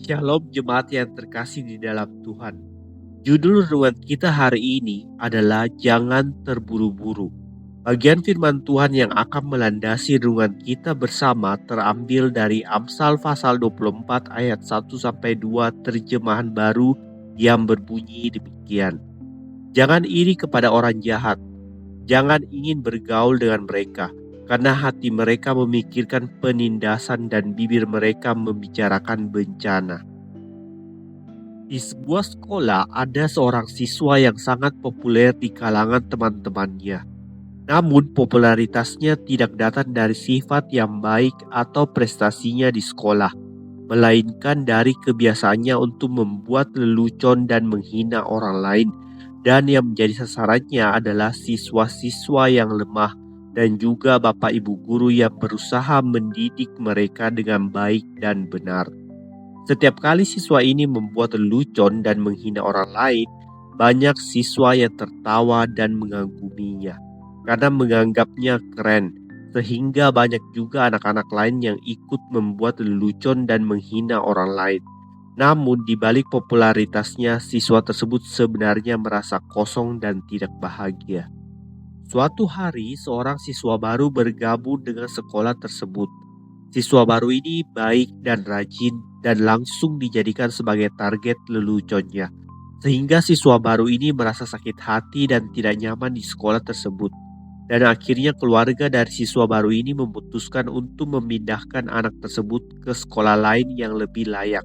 Shalom jemaat yang terkasih di dalam Tuhan. Judul renungan kita hari ini adalah Jangan Terburu-buru. Bagian firman Tuhan yang akan melandasi renungan kita bersama terambil dari Amsal pasal 24 ayat 1-2 terjemahan baru yang berbunyi demikian. Jangan iri kepada orang jahat, jangan ingin bergaul dengan mereka, karena hati mereka memikirkan penindasan dan bibir mereka membicarakan bencana. Di sebuah sekolah ada seorang siswa yang sangat populer di kalangan teman-temannya. Namun popularitasnya tidak datang dari sifat yang baik atau prestasinya di sekolah, melainkan dari kebiasaannya untuk membuat lelucon dan menghina orang lain. Dan yang menjadi sasarannya adalah siswa-siswa yang lemah dan juga bapak ibu guru yang berusaha mendidik mereka dengan baik dan benar. Setiap kali siswa ini membuat lelucon dan menghina orang lain, banyak siswa yang tertawa dan mengaguminya karena menganggapnya keren, sehingga banyak juga anak-anak lain yang ikut membuat lelucon dan menghina orang lain. Namun di balik popularitasnya, siswa tersebut sebenarnya merasa kosong dan tidak bahagia. Suatu hari, seorang siswa baru bergabung dengan sekolah tersebut. Siswa baru ini baik dan rajin dan langsung dijadikan sebagai target leluconnya. Sehingga siswa baru ini merasa sakit hati dan tidak nyaman di sekolah tersebut. Dan akhirnya keluarga dari siswa baru ini memutuskan untuk memindahkan anak tersebut ke sekolah lain yang lebih layak.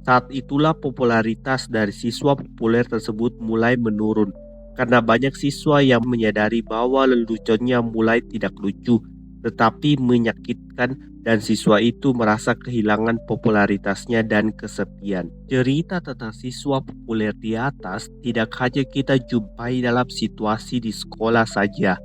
Saat itulah popularitas dari siswa populer tersebut mulai menurun karena banyak siswa yang menyadari bahwa leluconnya mulai tidak lucu, tetapi menyakitkan, dan siswa itu merasa kehilangan popularitasnya dan kesepian. Cerita tentang siswa populer di atas tidak hanya kita jumpai dalam situasi di sekolah saja,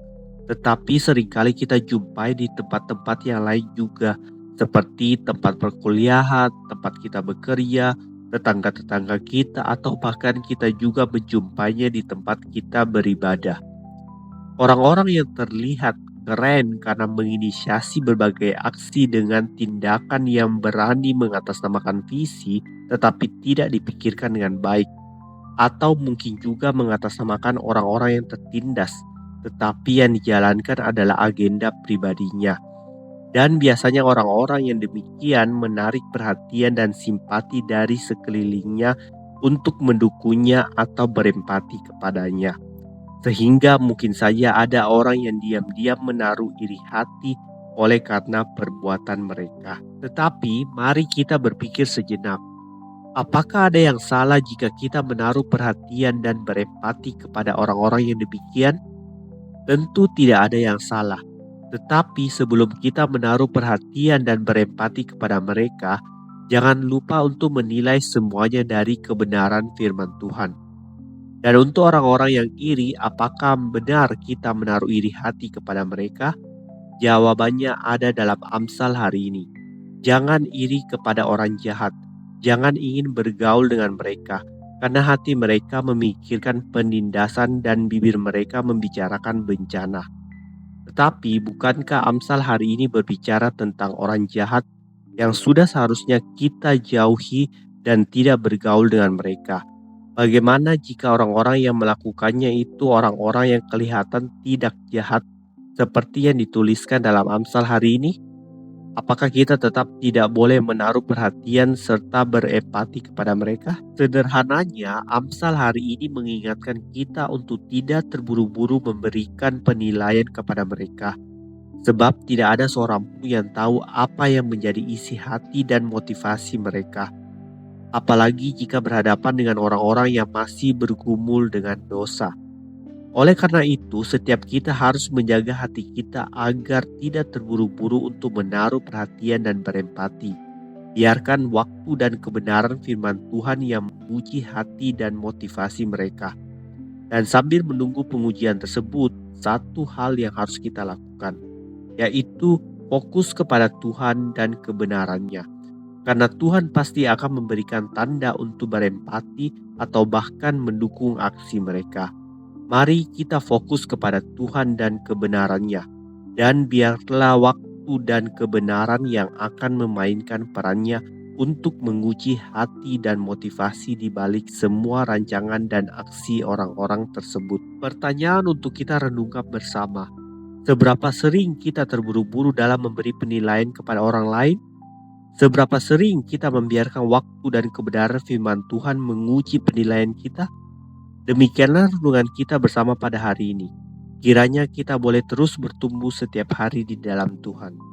tetapi seringkali kita jumpai di tempat-tempat yang lain juga, seperti tempat perkuliahan, tempat kita bekerja, tetangga-tetangga kita, atau bahkan kita juga menjumpainya di tempat kita beribadah. Orang-orang yang terlihat keren karena menginisiasi berbagai aksi dengan tindakan yang berani mengatasnamakan visi tetapi tidak dipikirkan dengan baik, atau mungkin juga mengatasnamakan orang-orang yang tertindas tetapi yang dijalankan adalah agenda pribadinya. Dan biasanya orang-orang yang demikian menarik perhatian dan simpati dari sekelilingnya untuk mendukungnya atau berempati kepadanya. Sehingga mungkin saja ada orang yang diam-diam menaruh iri hati oleh karena perbuatan mereka. Tetapi mari kita berpikir sejenak. Apakah ada yang salah jika kita menaruh perhatian dan berempati kepada orang-orang yang demikian? Tentu tidak ada yang salah. Tetapi sebelum kita menaruh perhatian dan berempati kepada mereka, jangan lupa untuk menilai semuanya dari kebenaran firman Tuhan. Dan untuk orang-orang yang iri, apakah benar kita menaruh iri hati kepada mereka? Jawabannya ada dalam Amsal hari ini. Jangan iri kepada orang jahat, jangan ingin bergaul dengan mereka, karena hati mereka memikirkan penindasan dan bibir mereka membicarakan bencana. Tetapi bukankah Amsal hari ini berbicara tentang orang jahat yang sudah seharusnya kita jauhi dan tidak bergaul dengan mereka? Bagaimana jika orang-orang yang melakukannya itu orang-orang yang kelihatan tidak jahat seperti yang dituliskan dalam Amsal hari ini? Apakah kita tetap tidak boleh menaruh perhatian serta berempati kepada mereka? Sederhananya, Amsal hari ini mengingatkan kita untuk tidak terburu-buru memberikan penilaian kepada mereka. Sebab tidak ada seorang pun yang tahu apa yang menjadi isi hati dan motivasi mereka. Apalagi jika berhadapan dengan orang-orang yang masih bergumul dengan dosa. Oleh karena itu, setiap kita harus menjaga hati kita agar tidak terburu-buru untuk menaruh perhatian dan berempati. Biarkan waktu dan kebenaran firman Tuhan yang menguji hati dan motivasi mereka. Dan sambil menunggu pengujian tersebut, satu hal yang harus kita lakukan, yaitu fokus kepada Tuhan dan kebenarannya. Karena Tuhan pasti akan memberikan tanda untuk berempati atau bahkan mendukung aksi mereka. Mari kita fokus kepada Tuhan dan kebenarannya, dan biarlah waktu dan kebenaran yang akan memainkan perannya untuk menguji hati dan motivasi di balik semua rancangan dan aksi orang-orang tersebut. Pertanyaan untuk kita renungkan bersama, seberapa sering kita terburu-buru dalam memberi penilaian kepada orang lain? Seberapa sering kita membiarkan waktu dan kebenaran firman Tuhan menguji penilaian kita? Demikianlah renungan kita bersama pada hari ini. Kiranya kita boleh terus bertumbuh setiap hari di dalam Tuhan.